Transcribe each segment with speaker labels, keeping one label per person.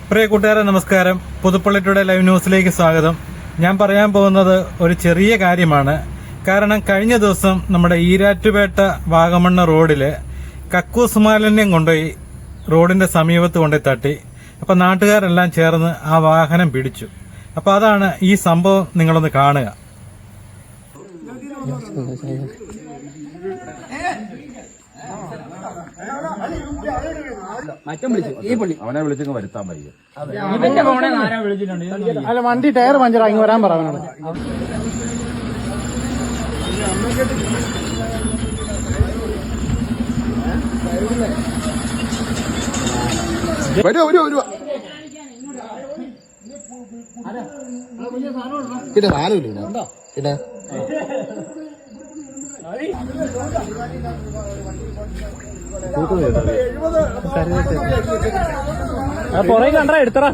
Speaker 1: പ്രിയ കൂട്ടുകാരെ നമസ്കാരം. Puthuppally today live ന്യൂസിലേക്ക് സ്വാഗതം. ഞാൻ പറയാൻ പോകുന്നത് ഒരു ചെറിയ കാര്യമാണ്. കാരണം കഴിഞ്ഞ ദിവസം നമ്മുടെ ഈരാറ്റുപേട്ട വാഗമണ്ണ് റോഡില് കക്കൂസ് മാലിന്യം കൊണ്ടുപോയി റോഡിന്റെ സമീപത്ത് കൊണ്ടുപോയി തട്ടി. അപ്പൊ നാട്ടുകാരെല്ലാം ചേർന്ന് ആ വാഹനം പിടിച്ചു. അപ്പൊ അതാണ് ഈ സംഭവം, നിങ്ങളൊന്ന് കാണുക.
Speaker 2: അവനെ വിളിച്ചങ്ങ് വരുത്താൻ വയ്യ.
Speaker 3: അല്ല, വണ്ടി ടയർ പഞ്ചറായി വരാൻ പറഞ്ഞു.
Speaker 2: പിന്നെ സാധനമില്ല പിന്നെ
Speaker 3: പുറകെ കണ്ടാ എടുത്തറ.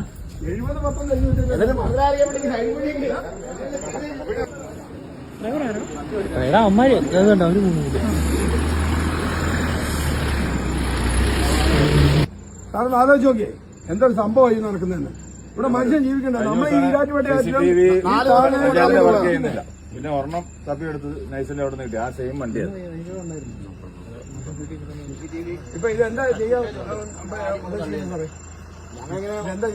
Speaker 3: അമ്മാരി അവര്
Speaker 4: കാരണം ആലോചിച്ച് നോക്കിയേ എന്തൊരു സംഭവമായി നടക്കുന്നതെന്ന്. ഇവിടെ മനുഷ്യൻ ജീവിക്കണ്ട. നമ്മൾ ഈ ഈരാറ്റുപേട്ട
Speaker 2: പിന്നെ ഒരെണ്ണം തപ്പിയെടുത്ത് നൈസിൽ അവിടെ നിന്ന് കിട്ടി. ആ സെയിം വണ്ടിയാണ്.
Speaker 4: ഇപ്പൊ ഇതെന്താ ചെയ്യാൻ എന്താ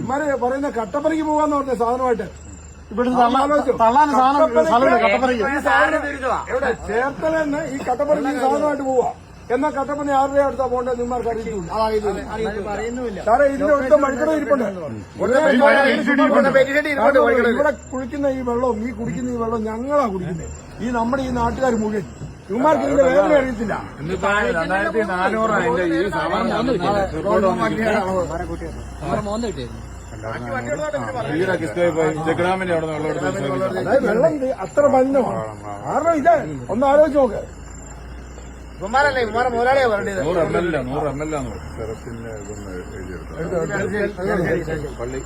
Speaker 4: ഇമാര് പറയുന്ന കട്ടപ്പനയ്ക്ക് പോകാന്ന് പറഞ്ഞ സാധനമായിട്ട് ചേർത്തലെന്ന് ഈ കട്ടപ്പനയ്ക്ക് സാധനമായിട്ട് പോവാ. എന്നാ കട്ടപ്പന ആരുടെ അടുത്താ പോകേണ്ടത് നിന്മാർക്ക് അറിയില്ല. സാറേ, ഇതിന്റെ അടുത്ത മഴക്കട ഇരിപ്പുണ്ട്. ഇവിടെ കുളിക്കുന്ന ഈ വെള്ളവും ഈ കുടിക്കുന്ന ഈ വെള്ളം ഞങ്ങളാ കുടിക്കുന്നത്. ഈ നമ്മുടെ ഈ നാട്ടുകാർ മുഴുവൻ ഇവന്മാർക്ക് ഇതിന്റെ വേദന അറിയത്തില്ല.
Speaker 2: 2400 അതിന്റെ ഈ സാധനം ചെക്കഡാമിന്റെ അവിടെ
Speaker 4: വെള്ളം അത്ര മലിനമാണ്. കാരണം ഇത് ഒന്ന് ആലോചിച്ച് നോക്ക്.
Speaker 2: 100 ml പള്ളി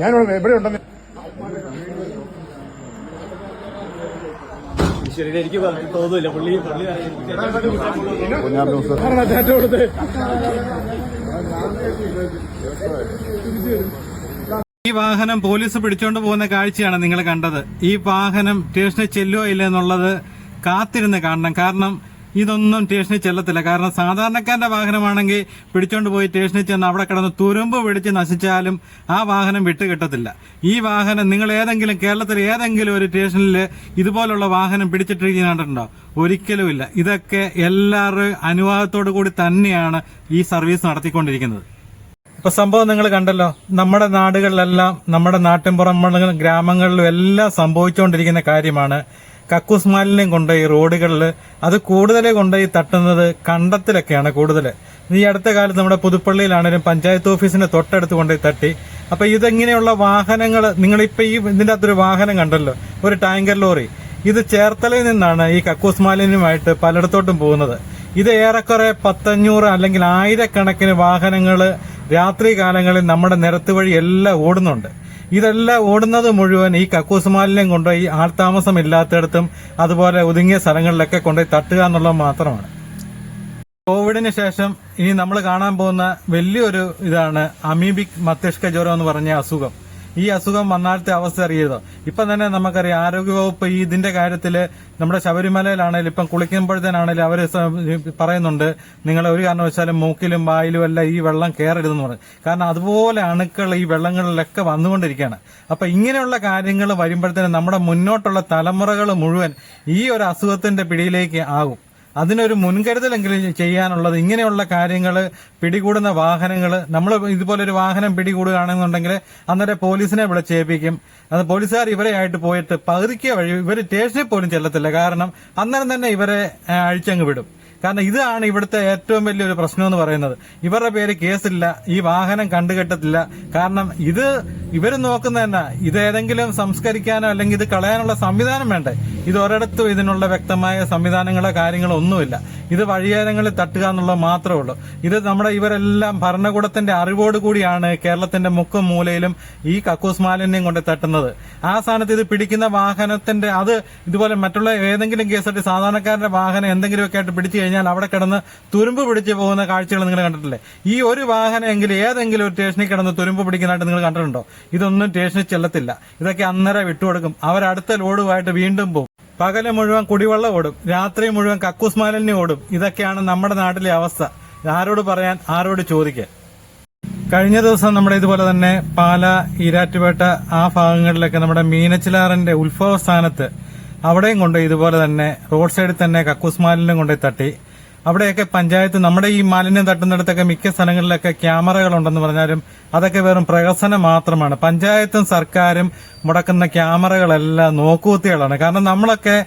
Speaker 4: ഞാനിവിടെ എവിടെ ഉണ്ടെന്ന്
Speaker 1: എനിക്ക് തോന്നില്ല. പുള്ളി ഈ വാഹനം പോലീസ് പിടിച്ചോണ്ട് പോകുന്ന കാഴ്ചയാണ് നിങ്ങൾ കണ്ടത്. ഈ വാഹനം സ്റ്റേഷനിൽ ചെല്ലോ ഇല്ല എന്നുള്ളത് കാത്തിരുന്ന് കാണണം. കാരണം ഇതൊന്നും സ്റ്റേഷനിൽ ചെല്ലത്തില്ല. കാരണം സാധാരണക്കാരന്റെ വാഹനമാണെങ്കിൽ പിടിച്ചോണ്ട് പോയി സ്റ്റേഷനിൽ ചെന്ന് അവിടെ കിടന്ന് തുരുമ്പ് പിടിച്ച് നശിച്ചാലും ആ വാഹനം വിട്ടുകിട്ടത്തില്ല. ഈ വാഹനം നിങ്ങൾ ഏതെങ്കിലും കേരളത്തിൽ ഏതെങ്കിലും ഒരു സ്റ്റേഷനിൽ ഇതുപോലുള്ള വാഹനം പിടിച്ചിട്ടിരിക്കുന്നുണ്ടോ? ഒരിക്കലുമില്ല. ഇതൊക്കെ എല്ലാവരുടെയും അനുവാദത്തോടു കൂടി തന്നെയാണ് ഈ സർവീസ് നടത്തിക്കൊണ്ടിരിക്കുന്നത്. ഇപ്പൊ സംഭവം നിങ്ങൾ കണ്ടല്ലോ. നമ്മുടെ നാടുകളിലെല്ലാം, നമ്മുടെ നാട്ടിൻപുറങ്ങളിലും ഗ്രാമങ്ങളിലും എല്ലാം സംഭവിച്ചുകൊണ്ടിരിക്കുന്ന കാര്യമാണ്. കക്കൂസ് മാലിന്യം കൊണ്ടുപോയി റോഡുകളിൽ, അത് കൂടുതൽ കൊണ്ടുപോയി തട്ടുന്നത് കണ്ടത്തിലൊക്കെയാണ് കൂടുതൽ. ഈ അടുത്ത കാലത്ത് നമ്മുടെ പുതുപ്പള്ളിയിലാണെങ്കിലും പഞ്ചായത്ത് ഓഫീസിന്റെ തൊട്ടടുത്ത് കൊണ്ടുപോയി തട്ടി. അപ്പൊ ഇതെങ്ങനെയുള്ള വാഹനങ്ങൾ, നിങ്ങളിപ്പോ ഈ ഇതിന്റെ അകത്തൊരു വാഹനം കണ്ടല്ലോ, ഒരു ടാങ്കർ ലോറി. ഇത് ചേർത്തലയിൽ നിന്നാണ് ഈ കക്കൂസ് മാലിന്യമായിട്ട് പലയിടത്തോട്ടും പോകുന്നത്. ഇത് ഏറെക്കുറെ 500 അല്ലെങ്കിൽ ആയിരക്കണക്കിന് വാഹനങ്ങൾ രാത്രി കാലങ്ങളിൽ നമ്മുടെ നിരത്ത് വഴി എല്ലാം ഓടുന്നുണ്ട്. ഇതെല്ലാം ഓടുന്നത് മുഴുവൻ ഈ കക്കൂസ് മാലിന്യം കൊണ്ടുപോയി ആൾതാമസം ഇല്ലാത്തയിടത്തും അതുപോലെ ഒതുങ്ങിയ സ്ഥലങ്ങളിലൊക്കെ കൊണ്ടുപോയി തട്ടുക എന്നുള്ളത് മാത്രമാണ്. കോവിഡിന് ശേഷം ഇനി നമ്മൾ കാണാൻ പോകുന്ന വലിയൊരു ഇതാണ് അമീബിക് മസ്തിഷ്ക ജ്വരം എന്ന് പറഞ്ഞ അസുഖം. ഈ അസുഖം വന്നാലത്തെ അവസ്ഥ അറിയരുതോ? ഇപ്പം തന്നെ നമുക്കറിയാം, ആരോഗ്യവകുപ്പ് ഇതിന്റെ കാര്യത്തില് നമ്മുടെ ശബരിമലയിലാണെങ്കിലും ഇപ്പം കുളിക്കുമ്പോഴത്തേനാണെങ്കിലും അവര് പറയുന്നുണ്ട്, നിങ്ങൾ ഒരു കാരണവശാലും മൂക്കിലും വായിലും എല്ലാം ഈ വെള്ളം കയറരുതെന്ന് പറയും. കാരണം അതുപോലെ അണുക്കൾ ഈ വെള്ളങ്ങളിലൊക്കെ വന്നുകൊണ്ടിരിക്കുകയാണ്. അപ്പൊ ഇങ്ങനെയുള്ള കാര്യങ്ങൾ വരുമ്പോഴത്തേനും നമ്മുടെ മുന്നോട്ടുള്ള തലമുറകൾ മുഴുവൻ ഈ ഒരു അസുഖത്തിന്റെ പിടിയിലേക്ക് ആകും. അതിനൊരു മുൻകരുതലെങ്കിലും ചെയ്യാനുള്ളത് ഇങ്ങനെയുള്ള കാര്യങ്ങൾ, പിടികൂടുന്ന വാഹനങ്ങൾ, നമ്മൾ ഇതുപോലൊരു വാഹനം പിടികൂടുകയാണെന്നുണ്ടെങ്കിൽ അന്നേരം പോലീസിനെ വിളിച്ചേൽപ്പിക്കും. അത് പോലീസുകാർ ഇവരെ ആയിട്ട് പോയിട്ട് പകുതിക്ക് വഴി ഇവർ സ്റ്റേഷനിൽ പോലും ചെല്ലത്തില്ല. കാരണം അന്നേരം തന്നെ ഇവരെ അഴിച്ചങ്ങ് വിടും. കാരണം ഇതാണ് ഇവിടുത്തെ ഏറ്റവും വലിയൊരു പ്രശ്നം എന്ന് പറയുന്നത്. ഇവരുടെ പേര് കേസില്ല, ഈ വാഹനം കണ്ടുകെട്ടത്തില്ല. കാരണം ഇത് ഇവർ നോക്കുന്ന തന്നെ ഇതേതെങ്കിലും സംസ്കരിക്കാനോ അല്ലെങ്കിൽ ഇത് കളയാനുള്ള സംവിധാനം വേണ്ടേ? ഇത് ഒരിടത്തും ഇതിനുള്ള വ്യക്തമായ സംവിധാനങ്ങളോ കാര്യങ്ങളോ ഒന്നുമില്ല. ഇത് വഴിയോരങ്ങളിൽ തട്ടുക എന്നുള്ളത് മാത്രമേ ഉള്ളൂ. ഇത് ഇവരെല്ലാം ഭരണകൂടത്തിന്റെ അറിവോട് കൂടിയാണ് കേരളത്തിന്റെ മുക്കും മൂലയിലും ഈ കക്കൂസ് മാലിന്യം കൊണ്ട് തട്ടുന്നത്. ആ സ്ഥാനത്ത് ഇത് പിടിക്കുന്ന വാഹനത്തിന്റെ അത് ഇതുപോലെ മറ്റുള്ള ഏതെങ്കിലും കേസായിട്ട് സാധാരണക്കാരന്റെ വാഹനം എന്തെങ്കിലുമൊക്കെ ആയിട്ട് പിടിച്ചു കഴിഞ്ഞാൽ അവിടെ കിടന്ന് തുരുമ്പ് പിടിച്ചു പോകുന്ന കാഴ്ചകൾ നിങ്ങൾ കണ്ടിട്ടില്ലേ? ഈ ഒരു വാഹനം എങ്കിലും ഏതെങ്കിലും ഒരു സ്റ്റേഷനിൽ കിടന്ന് തുരുമ്പ് പിടിക്കുന്നതായിട്ട് നിങ്ങൾ കണ്ടിട്ടുണ്ടോ? ഇതൊന്നും സ്റ്റേഷനിൽ ചെല്ലത്തില്ല. ഇതൊക്കെ അന്നേരം വിട്ടുകൊടുക്കും. അവരടുത്ത ലോഡുമായിട്ട് വീണ്ടും പോകും. പകല് മുഴുവൻ കുടിവെള്ളം ഓടും, രാത്രി മുഴുവൻ കക്കൂസ് മാലിന്യം ഓടും. ഇതൊക്കെയാണ് നമ്മുടെ നാട്ടിലെ അവസ്ഥ. ആരോട് പറയാൻ, ആരോട് ചോദിക്കാൻ? കഴിഞ്ഞ ദിവസം നമ്മുടെ ഇതുപോലെ തന്നെ പാല, ഈരാറ്റുപേട്ട ആ ഭാഗങ്ങളിലൊക്കെ നമ്മുടെ മീനച്ചിലാറിന്റെ ഉത്ഭവ സ്ഥാനത്ത് അവിടെയും കൊണ്ട് ഇതുപോലെ തന്നെ റോഡ് സൈഡിൽ തന്നെ കക്കൂസ് മാലിന്യം കൊണ്ടുപോയി തട്ടി. അവിടെയൊക്കെ പഞ്ചായത്ത് നമ്മുടെ ഈ മാലിന്യം തട്ടുന്നിടത്തൊക്കെ മിക്ക സ്ഥലങ്ങളിലൊക്കെ ക്യാമറകളുണ്ടെന്ന് പറഞ്ഞാലും അതൊക്കെ വെറും പ്രഹസനം മാത്രമാണ്. പഞ്ചായത്തും സർക്കാരും മുടക്കുന്ന ക്യാമറകളെല്ലാം നോക്കുകുത്തികളാണ്. കാരണം നമ്മളൊക്കെ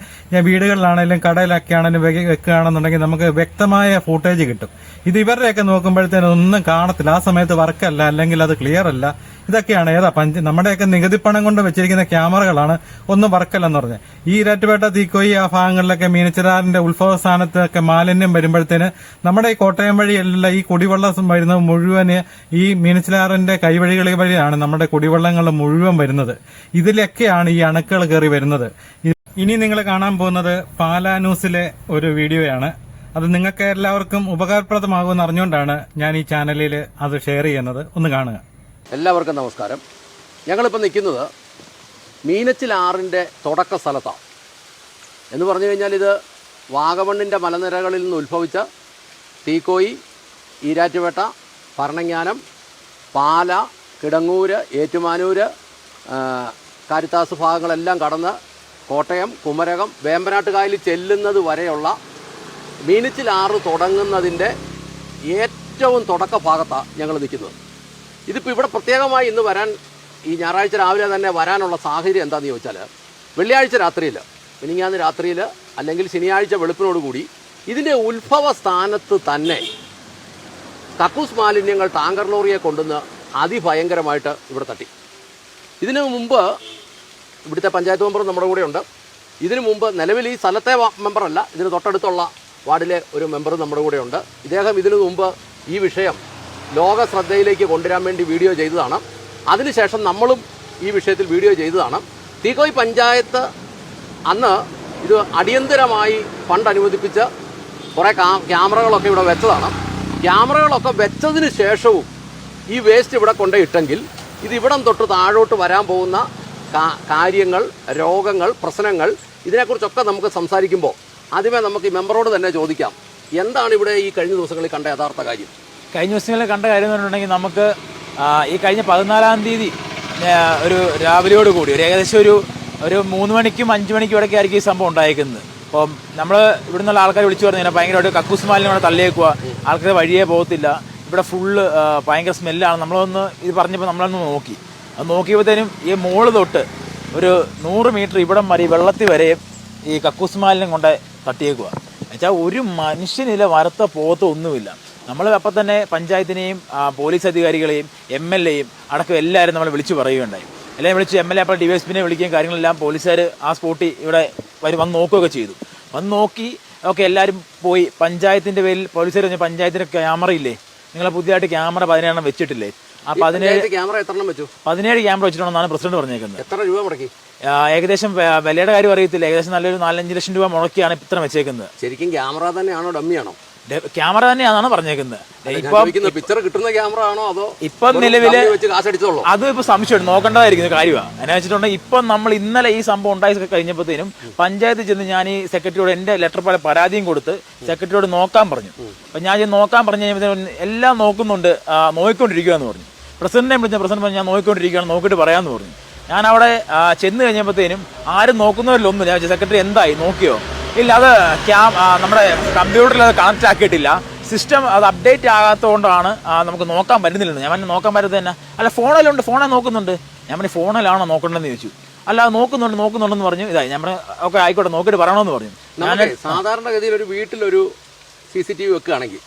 Speaker 1: വീടുകളിലാണെങ്കിലും കടയിലൊക്കെ ആണെങ്കിലും വെക്കുകയാണെന്നുണ്ടെങ്കിൽ നമുക്ക് വ്യക്തമായ ഫൂട്ടേജ് കിട്ടും. ഇത് ഇവരുടെയൊക്കെ നോക്കുമ്പോഴത്തേനും ഒന്നും കാണത്തില്ല. ആ സമയത്ത് വർക്കല്ല, അല്ലെങ്കിൽ അത് ക്ലിയർ അല്ല. ഇതൊക്കെയാണ് നമ്മുടെയൊക്കെ നികുതി പണം കൊണ്ട് വെച്ചിരിക്കുന്ന ക്യാമറകളാണ്, ഒന്നും വർക്കല്ലെന്ന് പറഞ്ഞത്. ഈ ഈരാറ്റുപേട്ട, തീക്കോയി ആ ഭാഗങ്ങളിലൊക്കെ മീനച്ചിലാറിന്റെ ഉത്ഭവ സ്ഥാനത്തൊക്കെ മാലിന്യം വരുമ്പോഴത്തേന് നമ്മുടെ ഈ കോട്ടയം വഴിയല്ല ഈ കുടിവെള്ളം വരുന്നത് മുഴുവന് ഈ മീനച്ചിലാറിന്റെ കൈവഴികൾ വഴിയാണ് നമ്മുടെ കുടിവെള്ളങ്ങൾ മുഴുവൻ വരുന്നത്. ഇതിലൊക്കെയാണ് ഈ അണുക്കൾ കയറി വരുന്നത്. ഇനി നിങ്ങൾ കാണാൻ പോകുന്നത് പാലാ ന്യൂസിലെ ഒരു വീഡിയോയാണ്. അത് നിങ്ങൾക്ക് എല്ലാവർക്കും ഉപകാരപ്രദമാകുമെന്ന് അറിഞ്ഞുകൊണ്ടാണ് ഞാൻ ഈ ചാനലിൽ അത് ഷെയർ ചെയ്യുന്നത്. ഒന്ന് കാണുക.
Speaker 5: എല്ലാവർക്കും നമസ്കാരം. ഞങ്ങളിപ്പോൾ നിൽക്കുന്നത് മീനച്ചിലാറിൻ്റെ തുടക്ക സ്ഥലത്താണ്. എന്ന് പറഞ്ഞു കഴിഞ്ഞാൽ ഇത് വാഗമണ്ണിൻ്റെ മലനിരകളിൽ നിന്ന് ഉത്ഭവിച്ച തീക്കോയി, ഈരാറ്റുപേട്ട, ഭരണങ്ങാനം, പാല, കിടങ്ങൂര്, ഏറ്റുമാനൂര്, കാരിത്താസ് ഭാഗങ്ങളെല്ലാം കടന്ന് കോട്ടയം, കുമരകം, വേമ്പനാട്ടുകായലിൽ ചെല്ലുന്നത് വരെയുള്ള മീനച്ചിലാറ് തുടങ്ങുന്നതിൻ്റെ ഏറ്റവും തുടക്ക ഭാഗത്താണ് ഞങ്ങൾ നിൽക്കുന്നത്. ഇതിപ്പോൾ ഇവിടെ പ്രത്യേകമായി ഇന്ന് വരാൻ, ഈ ഞായറാഴ്ച രാവിലെ തന്നെ വരാനുള്ള സാഹചര്യം എന്താണെന്ന് ചോദിച്ചാൽ, വെള്ളിയാഴ്ച രാത്രിയിൽ, മിനിങ്ങാന്ന് രാത്രിയിൽ അല്ലെങ്കിൽ ശനിയാഴ്ച വെളുപ്പിനോടുകൂടി ഇതിൻ്റെ ഉത്ഭവ സ്ഥാനത്ത് തന്നെ കക്കൂസ് മാലിന്യങ്ങൾ ടാങ്കർ ലോറിയെ കൊണ്ടുവന്ന് അതിഭയങ്കരമായിട്ട് ഇവിടെ തട്ടി. ഇതിനു മുമ്പ് ഇവിടുത്തെ പഞ്ചായത്ത് മെമ്പർ നമ്മുടെ കൂടെയുണ്ട്. ഇതിനു മുമ്പ് നിലവിൽ ഈ സ്ഥലത്തെ മെമ്പറല്ല, ഇതിന് തൊട്ടടുത്തുള്ള വാർഡിലെ ഒരു മെമ്പർ നമ്മുടെ കൂടെയുണ്ട്. ഇദ്ദേഹം ഇതിനു മുമ്പ് ഈ വിഷയം ലോക ശ്രദ്ധയിലേക്ക് കൊണ്ടുവരാൻ വേണ്ടി വീഡിയോ ചെയ്തതാണ്. അതിനുശേഷം നമ്മളും ഈ വിഷയത്തിൽ വീഡിയോ ചെയ്തതാണ്. തീക്കോയി പഞ്ചായത്ത് അന്ന് ഇത് അടിയന്തരമായി ഫണ്ട് അനുവദിപ്പിച്ച് കുറേ ക്യാമറകളൊക്കെ ഇവിടെ വെച്ചതാണ്. ക്യാമറകളൊക്കെ വെച്ചതിന് ശേഷവും ഈ വേസ്റ്റ് ഇവിടെ കൊണ്ടുപോയിട്ടെങ്കിൽ ഇത് ഇവിടം തൊട്ട് താഴോട്ട് വരാൻ പോകുന്ന കാര്യങ്ങൾ, രോഗങ്ങൾ, പ്രശ്നങ്ങൾ, ഇതിനെക്കുറിച്ചൊക്കെ നമുക്ക് സംസാരിക്കുമ്പോൾ ആദ്യമേ നമുക്ക് ഈ മെമ്പറോട് തന്നെ ചോദിക്കാം, എന്താണ് ഇവിടെ ഈ കഴിഞ്ഞ ദിവസങ്ങളിൽ കണ്ട യഥാർത്ഥ കാര്യം?
Speaker 3: കഴിഞ്ഞ ദിവസങ്ങളിൽ കണ്ട കാര്യം എന്ന് പറഞ്ഞിട്ടുണ്ടെങ്കിൽ നമുക്ക് ഈ കഴിഞ്ഞ 14-ാം തീയതി ഒരു രാവിലെയോട് കൂടി ഏകദേശം ഒരു 3 മണിക്കും 5 മണിക്കും ഇടയ്ക്ക് ആയിരിക്കും ഈ സംഭവം ഉണ്ടായിരിക്കുന്നത്. അപ്പം നമ്മൾ ഇവിടെ നിന്നുള്ള ആൾക്കാർ വിളിച്ചു പറഞ്ഞാൽ ഭയങ്കരമായിട്ട് കക്കൂസ് മാലിന്യം ഇവിടെ തള്ളിയേക്കുക, ആൾക്കാർ വഴിയേ പോകത്തില്ല, ഇവിടെ ഫുള്ള് ഭയങ്കര സ്മെല്ലാണ്. നമ്മളൊന്ന് ഇത് പറഞ്ഞപ്പോൾ നമ്മളൊന്ന് നോക്കി. അത് നോക്കിയപ്പോഴത്തേനും ഈ മോള് തൊട്ട് ഒരു 100 മീറ്റർ ഇവിടം വരെ വെള്ളത്തിൽ വരെ ഈ കക്കൂസ് മാലിന്യം കൊണ്ട് തട്ടിയേക്കുക. എന്നുവെച്ചാൽ ഒരു മനുഷ്യനില വരത്ത പോകത്തോ ഒന്നുമില്ല. നമ്മൾ അപ്പം തന്നെ പഞ്ചായത്തിനെയും പോലീസ് അധികാരികളെയും MLA-യും അടക്കം എല്ലാവരും നമ്മൾ വിളിച്ചു പറയുകയുണ്ടായി. എല്ലാവരും വിളിച്ച് MLA അപ്പോൾ DYSP-നെ വിളിക്കുകയും കാര്യങ്ങളെല്ലാം പോലീസുകാർ ആ സ്പോട്ടിൽ ഇവിടെ വന്ന് നോക്കുകയൊക്കെ ചെയ്തു. വന്ന് നോക്കി ഒക്കെ എല്ലാവരും പോയി. പഞ്ചായത്തിൻ്റെ പേരിൽ പോലീസുകാർ പറഞ്ഞാൽ പഞ്ചായത്തിൻ്റെ ക്യാമറ ഇല്ലേ, നിങ്ങൾ പുതിയതായിട്ട് ക്യാമറ 17 വെച്ചിട്ടില്ലേ? ആ 17
Speaker 5: ക്യാമറ എത്രണ്ണം വെച്ചു?
Speaker 3: 17 ക്യാമറ വെച്ചിട്ടുണ്ടെന്നാണ് പ്രസിഡന്റ് പറഞ്ഞേക്കുന്നത്.
Speaker 5: എത്ര രൂപ മുടക്കി?
Speaker 3: ഏകദേശം വിലയുടെ കാര്യം അറിയത്തില്ല, ഏകദേശം നല്ലൊരു 4-5 ലക്ഷം രൂപ മുടക്കിയാണ് ഇത്ര വെച്ചേക്കുന്നത്.
Speaker 5: ശരിക്കും ക്യാമറ തന്നെയാണോ ഡമ്മിയാണോ?
Speaker 3: ക്യാമറ തന്നെയാണെന്നാണ് പറഞ്ഞേക്കുന്നത്.
Speaker 5: പിക്ചർ കിട്ടുന്ന ക്യാമറ ആണോ അതോ
Speaker 3: ഇപ്പം നിലവില്
Speaker 5: കാശടിച്ചോളൂ?
Speaker 3: അതും ഇപ്പൊ സംശയം നോക്കേണ്ടതായിരിക്കുന്ന കാര്യമാണ്. എന്നാ വെച്ചിട്ടുണ്ടെങ്കിൽ ഇപ്പം നമ്മൾ ഇന്നലെ ഈ സംഭവം ഉണ്ടായി കഴിഞ്ഞപ്പോഴത്തേനും പഞ്ചായത്തിൽ ചെന്ന് ഞാൻ ഈ സെക്രട്ടറിയോട് എന്റെ ലെറ്റർ പോലെ പരാതിയും കൊടുത്ത് സെക്രട്ടറിയോട് നോക്കാൻ പറഞ്ഞു. അപ്പൊ ഞാൻ നോക്കാൻ പറഞ്ഞു കഴിയുമ്പോഴത്തേനും എല്ലാം നോക്കുന്നുണ്ട്, നോക്കിക്കൊണ്ടിരിക്കുക എന്ന് പറഞ്ഞു. പ്രസിഡന്റിനെ വിളിച്ച പ്രസിഡന്റ് പറഞ്ഞു ഞാൻ നോക്കിക്കൊണ്ടിരിക്കുകയാണ്, നോക്കിയിട്ട് പറയാമെന്ന് പറഞ്ഞു. ഞാൻ അവിടെ ചെന്ന് കഴിഞ്ഞപ്പോഴത്തേനും ആരും നോക്കുന്നവരിലൊന്നും. ഞാൻ സെക്രട്ടറി എന്തായി നോക്കിയോ? ഇല്ല, അത് നമ്മുടെ കമ്പ്യൂട്ടറിൽ അത് കണക്ട് ആക്കിയിട്ടില്ല, സിസ്റ്റം അത് അപ്ഡേറ്റ് ആകാത്തതുകൊണ്ടാണ് നമുക്ക് നോക്കാൻ പറ്റുന്നില്ലെന്ന്. ഞാൻ പറഞ്ഞു നോക്കാൻ പറ്റുന്നത് തന്നെ അല്ല, ഫോണിലുണ്ട്, ഫോണിൽ നോക്കുന്നുണ്ട്. ഞാൻ പറഞ്ഞു ഫോണിലാണോ നോക്കണ്ടെന്ന് ചോദിച്ചു. അല്ല നോക്കുന്നുണ്ടെന്ന് പറഞ്ഞു. ഇതായി ഞാൻ പറഞ്ഞു ഓക്കെ ആയിക്കോട്ടെ നോക്കിയിട്ട് പറയണമെന്ന് പറഞ്ഞു.
Speaker 5: സാധാരണഗതിയിൽ ഒരു വീട്ടിലൊരു CCTV വെക്കുകയാണെങ്കിൽ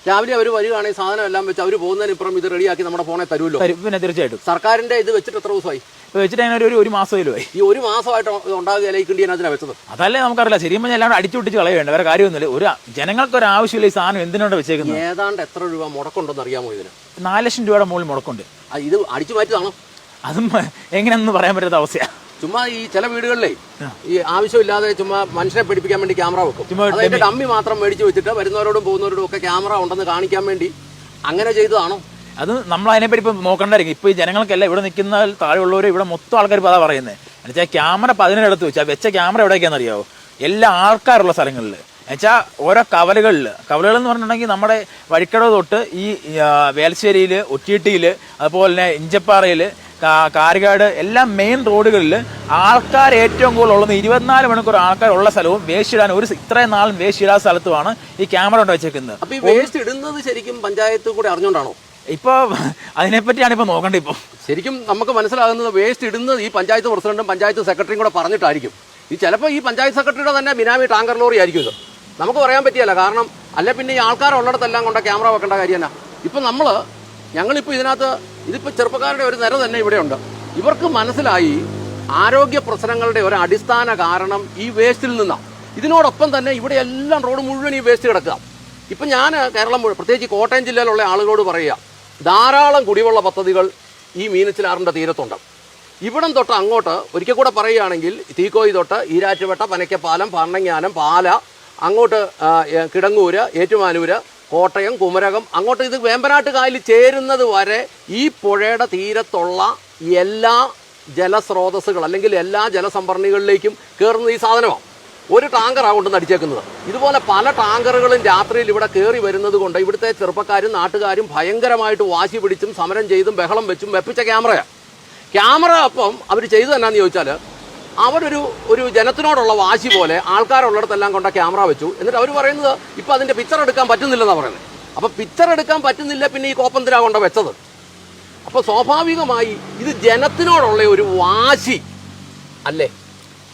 Speaker 5: രാവിലെ അവർ വരികയാണെങ്കിൽ സാധനം എല്ലാം വെച്ച് അവർ പോകുന്നതിന് ഇപ്പുറം ഇത് റെഡിയാക്കി നമ്മുടെ ഫോണിൽ തരുമല്ലോ.
Speaker 3: പിന്നെ തീർച്ചയായിട്ടും
Speaker 5: സർക്കാരിന്റെ ഇത് വെച്ചിട്ട് എത്ര ദിവസമായി?
Speaker 3: വെച്ചിട്ട് അങ്ങനെ ഒരു മാസമേലുമായി.
Speaker 5: ഈ ഒരു മാസമായിട്ട് ഉണ്ടാകുകയല്ല ഈ കിണ്ടിയാണ് അതിനാണ് വെച്ചത്.
Speaker 3: അതല്ലേ നമുക്കറിയില്ല. ശരിയും പറഞ്ഞാൽ എല്ലാം അടിച്ചു പൊട്ടിച്ച് കളയുവേണ്ട, വേറെ കാര്യമൊന്നുമില്ല. ഒരു ജനങ്ങൾക്ക് ഒരു ആവശ്യമില്ല ഈ സാധനം എന്തിനാണ് വെച്ചേക്കുന്നത്.
Speaker 5: ഏതാണ്ട് എത്ര രൂപ മുടക്കുണ്ടെന്ന് അറിയാമോ ഇതിന്?
Speaker 3: 4 ലക്ഷം രൂപയുടെ മുകളിൽ മുടക്കുണ്ട്.
Speaker 5: ഇത് അടിച്ചു മാറ്റിയതാണോ?
Speaker 3: അതും എങ്ങനെയാണെന്ന് പറയാൻ പറ്റാത്ത അവസ്ഥയാണ്.
Speaker 5: ചുമ്മാ ഈ ചില വീടുകളിലെ ഈ ആവശ്യമില്ലാതെ ചുമ്മാ മനുഷ്യനെ പിടിപ്പിക്കാൻ വേണ്ടി ക്യാമറ വെക്കും. അതായത് ഡമ്മി മാത്രം മേടിച്ച് വെച്ചിട്ട് വരുന്നവരോടും പോകുന്നവരോടും ഒക്കെ ക്യാമറ ഉണ്ടെന്ന് കാണിക്കാൻ വേണ്ടി അങ്ങനെ ചെയ്തതാണോ?
Speaker 3: അത് നമ്മൾ അതിനെപ്പറ്റി ഇപ്പം നോക്കണ്ടായിരിക്കും. ഇപ്പോൾ ഈ ജനങ്ങൾക്കെല്ലാം ഇവിടെ നിൽക്കുന്ന താഴെയുള്ളവർ ഇവിടെ മൊത്തം ആൾക്കാർ ഇപ്പോൾ അതാ പറയുന്നത്. എന്നുവെച്ചാൽ ക്യാമറ 10 എടുത്ത് വെച്ചാൽ വെച്ച ക്യാമറ എവിടേക്കാണെന്ന് അറിയാമോ? എല്ലാ ആൾക്കാരുള്ള സ്ഥലങ്ങളിൽ. എന്നുവെച്ചാൽ ഓരോ കവലകൾ എന്ന് പറഞ്ഞിട്ടുണ്ടെങ്കിൽ നമ്മുടെ വഴിക്കടവ് തൊട്ട് ഈ വേലശ്ശേരിയിൽ, ഒറ്റീട്ടിയിൽ, അതുപോലെ തന്നെ ഇഞ്ചപ്പാറയിൽ, കാരികാട് എല്ലാം മെയിൻ റോഡുകളിൽ ആൾക്കാർ ഏറ്റവും കൂടുതൽ ഉള്ളത് 24 മണിക്കൂർ ആൾക്കാരുള്ള സ്ഥലവും വേസ്റ്റ് ഇടാൻ ഇത്രയും നാളും വേസ്റ്റ് ഇടാത്ത സ്ഥലത്തുമാണ് ഈ ക്യാമറ കൊണ്ട് വെച്ചേക്കുന്നത്.
Speaker 5: അപ്പൊ ഈ വേസ്റ്റ് ഇടുന്നത് ശരിക്കും പഞ്ചായത്ത് കൂടെ അറിഞ്ഞുകൊണ്ടാണോ?
Speaker 3: ഇപ്പൊ അതിനെപ്പറ്റിയാണ് ഇപ്പൊ നോക്കേണ്ടത്. ഇപ്പൊ
Speaker 5: ശരിക്കും നമുക്ക് മനസ്സിലാകുന്നത് വേസ്റ്റ് ഇടുന്നത് ഈ പഞ്ചായത്ത് പ്രസിഡന്റും പഞ്ചായത്ത് സെക്രട്ടറിയും കൂടെ പറഞ്ഞിട്ടായിരിക്കും. ഈ ചിലപ്പോൾ ഈ പഞ്ചായത്ത് സെക്രട്ടറിയുടെ തന്നെ ബിനാമി ടാങ്കർ ലോറി ആയിരിക്കും ഇത്. നമുക്ക് പറയാൻ പറ്റിയല്ല. കാരണം അല്ല പിന്നെ ഈ ആൾക്കാരുള്ളിടത്തെല്ലാം കൊണ്ട് ക്യാമറ വെക്കേണ്ട കാര്യം തന്നെ. ഇപ്പം ഞങ്ങളിപ്പോൾ ഇതിനകത്ത് ഇതിപ്പോൾ ചെറുപ്പക്കാരുടെ ഒരു നിര തന്നെ ഇവിടെയുണ്ട്. ഇവർക്ക് മനസ്സിലായി ആരോഗ്യ പ്രശ്നങ്ങളുടെ ഒരു അടിസ്ഥാന കാരണം ഈ വേസ്റ്റിൽ നിന്നാണ്. ഇതിനോടൊപ്പം തന്നെ ഇവിടെ എല്ലാം റോഡ് മുഴുവൻ ഈ വേസ്റ്റ് കിടക്കുക. ഇപ്പം ഞാൻ കേരളം മുഴുവൻ, പ്രത്യേകിച്ച് കോട്ടയം ജില്ലയിലുള്ള ആളുകളോട് പറയുക, ധാരാളം കുടിവെള്ള പദ്ധതികൾ ഈ മീനച്ചിലാറിൻ്റെ തീരത്തുണ്ട്. ഇവിടം തൊട്ട് അങ്ങോട്ട് ഒരിക്കൽ കൂടെ പറയുകയാണെങ്കിൽ തീക്കോയി തൊട്ട് ഈരാറ്റുപേട്ട, പനക്കപ്പാലം, പണ്ണങ്ങാനം, പാല, അങ്ങോട്ട് കിടങ്ങൂര്, ഏറ്റുമാനൂര്, കോട്ടയം, കുമരകം, അങ്ങോട്ട് ഇത് വേമ്പനാട്ട് കായലിൽ ചേരുന്നത് വരെ ഈ പുഴയുടെ തീരത്തുള്ള എല്ലാ ജലസ്രോതസ്സുകൾ അല്ലെങ്കിൽ എല്ലാ ജലസംഭരണികളിലേക്കും കയറുന്നത് ഈ സാധനമാണ്. ഒരു ടാങ്കറാണ് കൊണ്ടുവന്ന് അടിച്ചേക്കുന്നത്. ഇതുപോലെ പല ടാങ്കറുകളും രാത്രിയിൽ ഇവിടെ കയറി വരുന്നത് കൊണ്ട് ഇവിടുത്തെ ചെറുപ്പക്കാരും നാട്ടുകാരും ഭയങ്കരമായിട്ട് വാശി പിടിച്ചും സമരം ചെയ്തും ബഹളം വെച്ചും വെപ്പിച്ച ക്യാമറയാണ്. ക്യാമറ അപ്പം അവർ ചെയ്തു തന്നെയാണെന്ന് ചോദിച്ചാൽ ഒരു ജനത്തിനോടുള്ള വാശി പോലെ ആൾക്കാരുള്ളിടത്തെല്ലാം കൊണ്ട് ക്യാമറ വെച്ചു. എന്നിട്ട് അവർ പറയുന്നത് ഇപ്പം അതിൻ്റെ പിക്ചർ എടുക്കാൻ പറ്റുന്നില്ലെന്നാണ് പറയുന്നത്. അപ്പോൾ പിക്ചർ എടുക്കാൻ പറ്റുന്നില്ല, പിന്നെ ഈ കോപ്പന്തിരാ കൊണ്ട് വെച്ചത്. അപ്പോൾ സ്വാഭാവികമായി ഇത് ജനത്തിനോടുള്ള ഒരു വാശി അല്ലേ?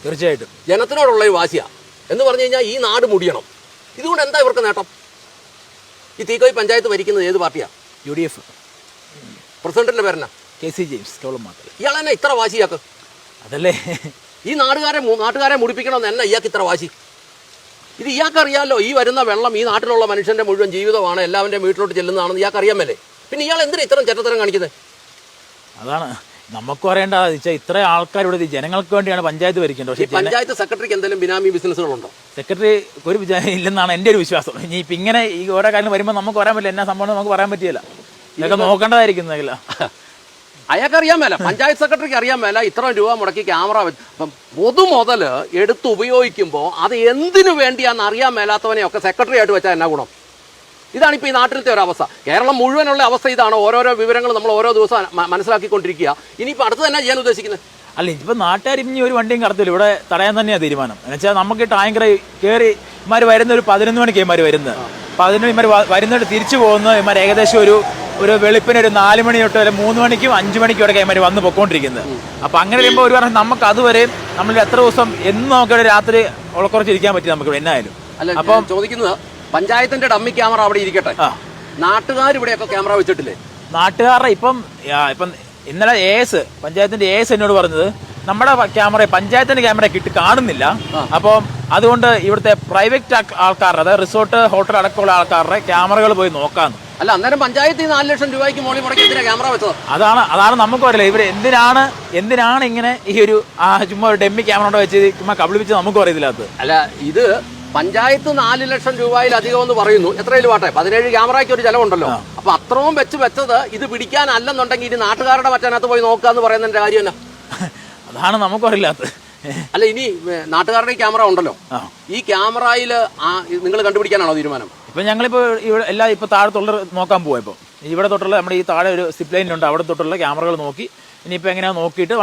Speaker 3: തീർച്ചയായിട്ടും
Speaker 5: ജനത്തിനോടുള്ള ഒരു വാശിയാണ്. എന്ന് പറഞ്ഞു കഴിഞ്ഞാൽ ഈ നാട് മുടിയണം. ഇതുകൊണ്ട് എന്താ ഇവർക്ക് നേട്ടം? ഈ തീക്കോയി പഞ്ചായത്ത് ഭരിക്കുന്നത് ഏത് പാർട്ടിയാണ്?
Speaker 3: UDF.
Speaker 5: പ്രസിഡന്റിന്റെ പേരെന്നാ?
Speaker 3: KC ജെയിംസ് മാത്രം.
Speaker 5: ഇയാൾ തന്നെ ഇത്ര വാശിയാക്ക്?
Speaker 3: അതല്ലേ
Speaker 5: ഈ നാട്ടുകാരെ മുടിപ്പിക്കണമെന്ന് എന്നാ ഇയാൾക്ക് ഇത്ര വാശി? ഇത് ഇയാൾക്കറിയാമല്ലോ, ഈ വരുന്ന വെള്ളം ഈ നാട്ടിലുള്ള മനുഷ്യന്റെ മുഴുവൻ ജീവിതമാണ്, എല്ലാവരുടെയും വീട്ടിലോട്ട് ചെല്ലുന്നതാണെന്ന് ഇയാൾക്കറിയാമല്ലേ. പിന്നെ ഇയാൾ എന്തിനാ ഇത്രയും ചെറ്റത്തരം കാണിക്കുന്നത്?
Speaker 3: അതാണ് നമുക്ക് പറയേണ്ട. ഇത്ര ആൾക്കാർ ഇവിടെ ജനങ്ങൾക്ക് വേണ്ടിയാണ് പഞ്ചായത്ത് ഭരിക്കേണ്ടത്. പക്ഷേ
Speaker 5: പഞ്ചായത്ത് സെക്രട്ടറിക്ക് എന്തെങ്കിലും ബിനാമി ബിസിനസ്സുകളുണ്ടോ?
Speaker 3: സെക്രട്ടറി ഒരു ഇല്ലെന്നാണ് എൻ്റെ ഒരു വിശ്വാസം. ഇനി ഇപ്പം ഇങ്ങനെ ഈ ഓരോ കാര്യം വരുമ്പോൾ നമുക്ക് പറയാൻ പറ്റില്ല. എന്നാ സംഭവം നമുക്ക് പറയാൻ പറ്റില്ല. ഇതൊക്കെ നോക്കേണ്ടതായിരിക്കുന്നില്ല.
Speaker 5: അയാൾക്കറിയാൻ മേല, പഞ്ചായത്ത് സെക്രട്ടറിക്ക് അറിയാൻ മേല ഇത്ര രൂപ മുടക്കി ക്യാമറ പൊതുമുതൽ എടുത്ത് ഉപയോഗിക്കുമ്പോൾ അത് എന്തിനു വേണ്ടിയാണെന്ന് അറിയാൻ മേലാത്തവനെയൊക്കെ സെക്രട്ടറി ആയിട്ട് വെച്ചാൽ എന്നാ ഗുണം? ഇതാണിപ്പോൾ ഈ നാട്ടിലത്തെ ഒരു അവസ്ഥ. കേരളം മുഴുവനുള്ള അവസ്ഥ ഇതാണ്. ഓരോരോ വിവരങ്ങൾ നമ്മൾ ഓരോ ദിവസം മനസ്സിലാക്കിക്കൊണ്ടിരിക്കുക. ഇനിയിപ്പോൾ അടുത്ത് തന്നെ ചെയ്യാൻ ഉദ്ദേശിക്കുന്നത്
Speaker 3: അല്ല. ഇപ്പം നാട്ടുകാർ ഇനി ഒരു വണ്ടിയും കടത്തില്ല. ഇവിടെ തടയാൻ തന്നെയാണ് തീരുമാനം. എന്നുവെച്ചാൽ നമുക്ക് ടാങ്കർ കയറി ഇമാർ വരുന്ന ഒരു 11 മണിക്ക് ഇമാർ വരുന്നത്. 11 ഇമാർ വരുന്നിട്ട് തിരിച്ചു പോകുന്നത് ഇമാർ ഏകദേശം ഒരു വെളുപ്പിന് ഒരു 4 മണി തൊട്ട് ഒരു 3 മണിക്കും 5 മണിക്കും ഇടയ്ക്ക് ഇമാർ വന്ന് പൊക്കോണ്ടിരിക്കുന്നത്. അപ്പം അങ്ങനെ വരുമ്പോൾ ഒരു പറഞ്ഞാൽ നമുക്ക് അതുവരെ നമ്മൾ എത്ര ദിവസം എന്ന് നോക്കിയിട്ട് രാത്രി ഉളക്കുറച്ചിരിക്കാൻ പറ്റി നമുക്ക് എന്നായാലും.
Speaker 5: അല്ല, അപ്പം ചോദിക്കുന്നത് പഞ്ചായത്തിന്റെ ഡമ്മി ക്യാമറ അവിടെ ഇരിക്കട്ടെ, നാട്ടുകാർ ഇവിടെയൊക്കെ ക്യാമറ വെച്ചിട്ടില്ലേ?
Speaker 3: നാട്ടുകാരുടെ ഇപ്പം ഇന്നലെ പഞ്ചായത്തിന്റെ AS എന്നോട് പറഞ്ഞത് നമ്മുടെ ക്യാമറ പഞ്ചായത്തിന്റെ ക്യാമറ കാണുന്നില്ല. അപ്പം അതുകൊണ്ട് ഇവിടുത്തെ പ്രൈവറ്റ് ആൾക്കാരുടെ, അതായത് റിസോർട്ട് ഹോട്ടൽ അടക്കമുള്ള ആൾക്കാരുടെ ക്യാമറകൾ പോയി നോക്കാന്ന്.
Speaker 5: അല്ല, അന്നേരം പഞ്ചായത്ത് 4 ലക്ഷം രൂപയ്ക്ക് മോളി മുടക്കി എന്തിനാ ക്യാമറ വെച്ചത്?
Speaker 3: അതാണ് നമുക്ക് അറിയില്ല. ഇവർ എന്തിനാണ് ഇങ്ങനെ ഈ ഒരു ചുമ്മാ ഒരു ഡെമ്മി ക്യാമറ വെച്ച് ചുമ്മാ കബളിപ്പിച്ച് നമുക്കും അറിയത്തില്ല. അല്ല,
Speaker 5: ഇത് പഞ്ചായത്ത് 4 ലക്ഷം രൂപയിലധികം എന്ന് പറയുന്നു. എത്രയിൽ പാട്ടെ 17 ക്യാമറയ്ക്ക് ഒരു ചെലവുണ്ടല്ലോ. അപ്പൊ അത്രയും വെച്ചത് ഇത് പിടിക്കാനല്ലെന്നുണ്ടെങ്കിൽ ഇനി നാട്ടുകാരുടെ മറ്റതിനകത്ത് പോയി നോക്കാന്ന് പറയുന്നതിന്റെ കാര്യം തന്നെ.
Speaker 3: അതാണ് നമുക്കും അറിയില്ലാത്തത്.
Speaker 5: അല്ല, ഇനി നാട്ടുകാരുടെ ക്യാമറ ഉണ്ടല്ലോ, ഈ ക്യാമറയിൽ നിങ്ങൾ കണ്ടുപിടിക്കാനാണോ തീരുമാനം?
Speaker 3: ഇപ്പം ഞങ്ങളിപ്പോൾ ഇവിടെ എല്ലാം ഇപ്പോൾ താഴത്തുള്ള നോക്കാൻ പോവാം. ഇപ്പോൾ ഇവിടെ തൊട്ടുള്ള നമ്മുടെ ഈ താഴെ ഒരു സിപ്പ് ലൈനുണ്ട്, അവിടെ തൊട്ടുള്ള ക്യാമറകൾ നോക്കി ഇനിയിപ്പോൾ എങ്ങനെയാണ് നോക്കിയിട്ട്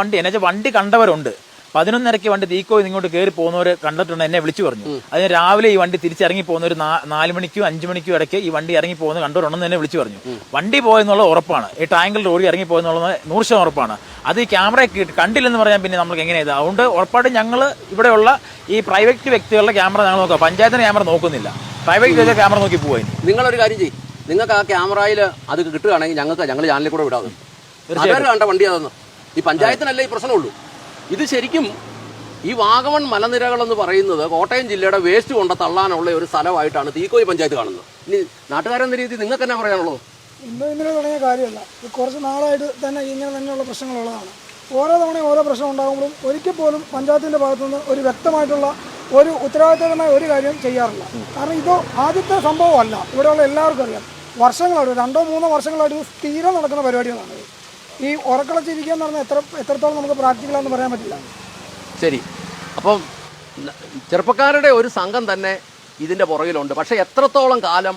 Speaker 3: വണ്ടി കണ്ടവരുണ്ട്. 11:30 വണ്ടി തീക്കോയി ഇങ്ങോട്ട് കയറി പോകുന്നവർ കണ്ടിട്ടുണ്ട്, എന്നെ വിളിച്ചു പറഞ്ഞു. അതിന് രാവിലെ ഈ വണ്ടി തിരിച്ചിറങ്ങി പോകുന്ന ഒരു 4 മണിക്കും 5 മണിക്കും ഇടയ്ക്ക് ഈ വണ്ടി ഇറങ്ങി പോകുന്നത് കണ്ടവരുണ്ടെന്ന് എന്നെ വിളിച്ചു പറഞ്ഞു. വണ്ടി പോയെന്നുള്ള ഉറപ്പാണ്. ഈ ടാങ്കിൽ റോഡിൽ ഇറങ്ങി പോയെന്നുള്ളത് 100% ഉറപ്പാണ്. അത് ഈ ക്യാമറ കണ്ടില്ലെന്ന് പറഞ്ഞാൽ പിന്നെ നമുക്ക് എങ്ങനെയാണ്? അതുകൊണ്ട് ഉറപ്പായിട്ടും ഞങ്ങൾ ഇവിടെയുള്ള ഈ പ്രൈവറ്റ് വ്യക്തികളുടെ ക്യാമറ ഞങ്ങൾ നോക്കുക. പഞ്ചായത്തിന് ക്യാമറ നോക്കുന്നില്ല, പ്രൈവറ്റ് ക്യാമറ നോക്കി പോയി.
Speaker 5: നിങ്ങളൊരു കാര്യം ചെയ്യും, നിങ്ങൾക്ക് ആ ക്യാമറയിൽ അത് കിട്ടുകയാണെങ്കിൽ ഞങ്ങൾ ചാനലിൽ കൂടെ വിടാതെ നാട്ടുകാർ കണ്ട വണ്ടി അതെന്ന്. ഈ പഞ്ചായത്തിനല്ലേ ഈ പ്രശ്നമുള്ളൂ. ഇത് ശരിക്കും ഈ വാഗമൺ മലനിരകളെന്ന് പറയുന്നത് കോട്ടയം ജില്ലയുടെ വേസ്റ്റ് കൊണ്ട് തള്ളാനുള്ള ഒരു സ്ഥലമായിട്ടാണ് തീക്കോയി പഞ്ചായത്ത് കാണുന്നത്. ഇനി നാട്ടുകാരെന്ന രീതിയിൽ നിങ്ങൾക്ക് എന്നാ പറയാനുള്ളത്?
Speaker 6: ഇന്നലെ തുടങ്ങിയ കാര്യമല്ല, കുറച്ച് നാളായിട്ട് തന്നെ ഇങ്ങനെ തന്നെയുള്ള പ്രശ്നങ്ങളുള്ളതാണ്. ഓരോ തവണയും ഓരോ പ്രശ്നം ഉണ്ടാകുമ്പോഴും ഒരിക്കൽ പോലും പഞ്ചായത്തിൻ്റെ ഭാഗത്തുനിന്ന് ഒരു വ്യക്തമായിട്ടുള്ള ഒരു ഉത്തരവാദിത്തപരമായ ഒരു കാര്യം ചെയ്യാറില്ല. കാരണം ഇത് ആദ്യത്തെ സംഭവമല്ല, ഇവിടെയുള്ള എല്ലാവർക്കും അറിയാം. വർഷങ്ങളായിട്ട് 2-3 വർഷങ്ങളായിട്ട് ഇത് സ്ഥിരം നടക്കുന്ന പരിപാടികളാണ്. ഈ ഉറക്കളച്ചിരിക്കുക എന്ന് പറഞ്ഞാൽ എത്രത്തോളം നമുക്ക് പ്രാക്ടിക്കലാണെന്ന് പറയാൻ പറ്റില്ല.
Speaker 5: ശരി, അപ്പം ചെറുപ്പക്കാരുടെ ഒരു സംഘം തന്നെ ഇതിൻ്റെ പുറകിലുണ്ട്. പക്ഷേ എത്രത്തോളം കാലം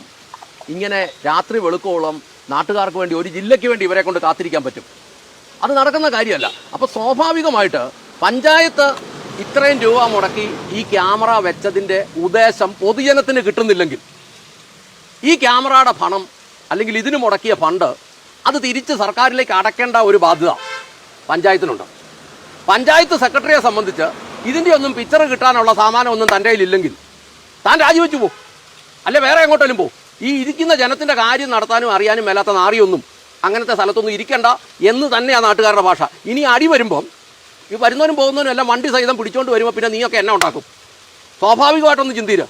Speaker 5: ഇങ്ങനെ രാത്രി വെളുക്കോളം നാട്ടുകാർക്ക് വേണ്ടി, ഒരു ജില്ലയ്ക്ക് വേണ്ടി ഇവരെ കൊണ്ട് കാത്തിരിക്കാൻ പറ്റും? അത് നടക്കുന്ന കാര്യമല്ല. അപ്പോൾ സ്വാഭാവികമായിട്ട് പഞ്ചായത്ത് ഇത്രയും രൂപ മുടക്കി ഈ ക്യാമറ വെച്ചതിൻ്റെ ഉദ്ദേശം പൊതുജനത്തിന് കിട്ടുന്നില്ലെങ്കിൽ ഈ ക്യാമറയുടെ പണം അല്ലെങ്കിൽ ഇതിന് മുടക്കിയ ഫണ്ട് അത് തിരിച്ച് സർക്കാരിലേക്ക് അടയ്ക്കേണ്ട ഒരു ബാധ്യത പഞ്ചായത്തിനുണ്ട്. പഞ്ചായത്ത് സെക്രട്ടറിയെ സംബന്ധിച്ച് ഇതിൻ്റെ ഒന്നും പിക്ചർ കിട്ടാനുള്ള സാമാനം ഒന്നും തൻ്റെ കയ്യിലില്ലെങ്കിൽ താൻ രാജിവെച്ചു പോകും, അല്ലെ വേറെ എങ്ങോട്ടേലും പോകും. ഈ ഇരിക്കുന്ന ജനത്തിൻ്റെ കാര്യം നടത്താനും അറിയാനും മേലാത്ത നാറിയൊന്നും അങ്ങനത്തെ സ്ഥലത്തൊന്നും ഇരിക്കണ്ട എന്ന് തന്നെയാണ് നാട്ടുകാരുടെ ഭാഷ. ഇനി അടി വരുമ്പം ഈ വരുന്നവനും പോകുന്നവനും എല്ലാം വണ്ടി സഹിതം പിടിച്ചുകൊണ്ട് വരുമ്പോൾ പിന്നെ നീയൊക്കെ എന്നെ ഉണ്ടാക്കും. സ്വാഭാവികമായിട്ടൊന്ന് ചിന്തിക്കുക.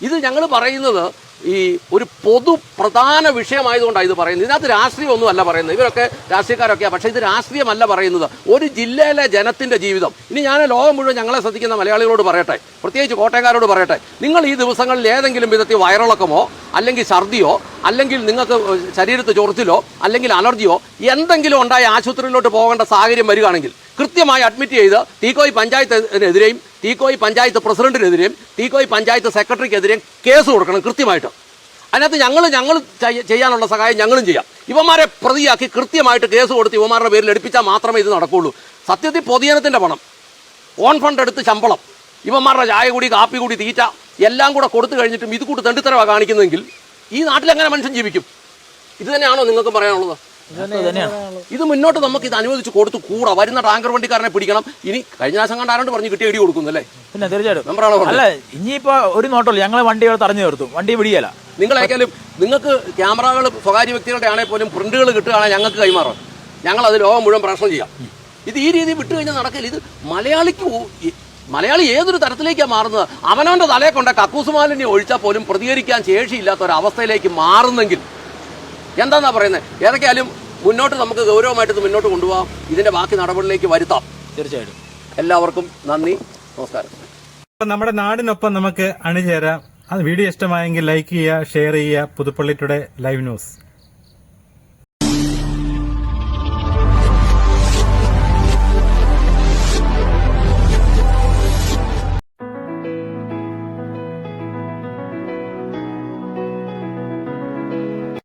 Speaker 5: ഇത് ഞങ്ങൾ പറയുന്നത് ഈ ഒരു പൊതു പ്രധാന വിഷയമായതുകൊണ്ടാണ് ഇത് പറയുന്നത്. ഇതിനകത്ത് രാഷ്ട്രീയമൊന്നും അല്ല പറയുന്നത്, ഇവരൊക്കെ രാഷ്ട്രീയക്കാരൊക്കെയാണ്. പക്ഷേ ഇത് രാഷ്ട്രീയമല്ല പറയുന്നത്, ഒരു ജില്ലയിലെ ജനത്തിൻ്റെ ജീവിതം. ഇനി ഞാൻ ലോകം മുഴുവൻ ഞങ്ങളെ ശ്രദ്ധിക്കുന്ന മലയാളികളോട് പറയട്ടെ, പ്രത്യേകിച്ച് കോട്ടയക്കാരോട് പറയട്ടെ, നിങ്ങൾ ഈ ദിവസങ്ങളിൽ ഏതെങ്കിലും വിധത്തിൽ വയറിളക്കമോ അല്ലെങ്കിൽ ഛർദിയോ അല്ലെങ്കിൽ നിങ്ങൾക്ക് ശരീരത്ത് ചൊറിച്ചിലോ അല്ലെങ്കിൽ അലർജിയോ എന്തെങ്കിലും ഉണ്ടായ ആശുപത്രിയിലോട്ട് പോകേണ്ട സാഹചര്യം വരികയാണെങ്കിൽ കൃത്യമായി അഡ്മിറ്റ് ചെയ്ത് തീക്കോയി പഞ്ചായത്തിനെതിരെയും തീക്കോയി പഞ്ചായത്ത് പ്രസിഡന്റിനെതിരെയും തീക്കോയി പഞ്ചായത്ത് സെക്രട്ടറിക്കെതിരെയും കേസ് കൊടുക്കണം കൃത്യമായിട്ട്. അതിനകത്ത് ഞങ്ങൾ ചെയ്യാനുള്ള സഹായം ഞങ്ങളും ചെയ്യാം. ഇവന്മാരെ പ്രതിയാക്കി കൃത്യമായിട്ട് കേസ് കൊടുത്ത് ഇവന്മാരുടെ പേരിൽ എടുപ്പിച്ചാൽ മാത്രമേ ഇത് നടക്കുകയുള്ളൂ. സത്യത്തിൽ പൊതുജനത്തിൻ്റെ പണം, ഓൺ ഫണ്ട് എടുത്ത് ശമ്പളം, ഇവന്മാരുടെ ചായ കൂടി കാപ്പി കൂടി തീറ്റ എല്ലാം കൂടെ കൊടുത്തു കഴിഞ്ഞിട്ടും ഇത് കൂട്ട് തെണ്ടിത്തരവാണ് കാണിക്കുന്നതെങ്കിൽ ഈ നാട്ടിൽ എങ്ങനെ മനുഷ്യൻ ജീവിക്കും? ഇത് തന്നെയാണോ നിങ്ങൾക്ക് പറയാനുള്ളത്? ഇത് മുന്നോട്ട് നമുക്ക് ഇത് അനുവദിച്ച് കൊടുത്തു കൂടാ. വരുന്ന ടാങ്കർ വണ്ടിക്കാരനെ പിടിക്കണം. ഇനി കഴിഞ്ഞ ദിവസം കണ്ട് ആരോട് പറഞ്ഞ് കിട്ടിയ ഇടി കൊടുക്കുന്നല്ലേ?
Speaker 3: പിന്നെ തീർച്ചയായിട്ടും അല്ല, ഇനിയിപ്പോ ഒരു നോട്ടല്ലോ, ഞങ്ങൾ വണ്ടി തടഞ്ഞു നിർത്തും, വണ്ടി പിടിയല്ല.
Speaker 5: നിങ്ങളേക്കാളും നിങ്ങൾക്ക് ക്യാമറകൾ സ്വകാര്യ വ്യക്തികളുടെ ആണെങ്കിൽ പോലും പ്രിന്റുകൾ കിട്ടുകയാണെങ്കിൽ ഞങ്ങൾക്ക് കൈമാറും. ഞങ്ങൾ അത് ലോകം മുഴുവൻ പ്രശ്നം ചെയ്യാം. ഇത് ഈ രീതിയിൽ വിട്ടു കഴിഞ്ഞാൽ നടക്കില്ല. ഇത് മലയാളി ഏതൊരു തരത്തിലേക്കാണ് മാറുന്നത്? അവനവൻ്റെ തലയെ കൊണ്ട് കക്കൂസുമാലിന്യം ഒഴിച്ചാൽ പോലും പ്രതികരിക്കാൻ ശേഷിയില്ലാത്ത ഒരവസ്ഥയിലേക്ക് മാറുന്നെങ്കിൽ എന്താന്നാ പറയുന്നത്? ഏതൊക്കെയാലും മുന്നോട്ട് നമുക്ക് ഗൗരവമായിട്ട് ഇത് മുന്നോട്ട് കൊണ്ടുപോകാം. ഇതിന്റെ ബാക്കി നടപടിയിലേക്ക് വരുത്താം.
Speaker 3: തീർച്ചയായിട്ടും.
Speaker 5: എല്ലാവർക്കും നന്ദി, നമസ്കാരം.
Speaker 1: നമ്മുടെ നാടിനൊപ്പം നമുക്ക് അണിചേരാം. അത് വീഡിയോ ഇഷ്ടമായെങ്കിൽ ലൈക്ക് ചെയ്യുക, ഷെയർ ചെയ്യുക. Puthuppally today live news.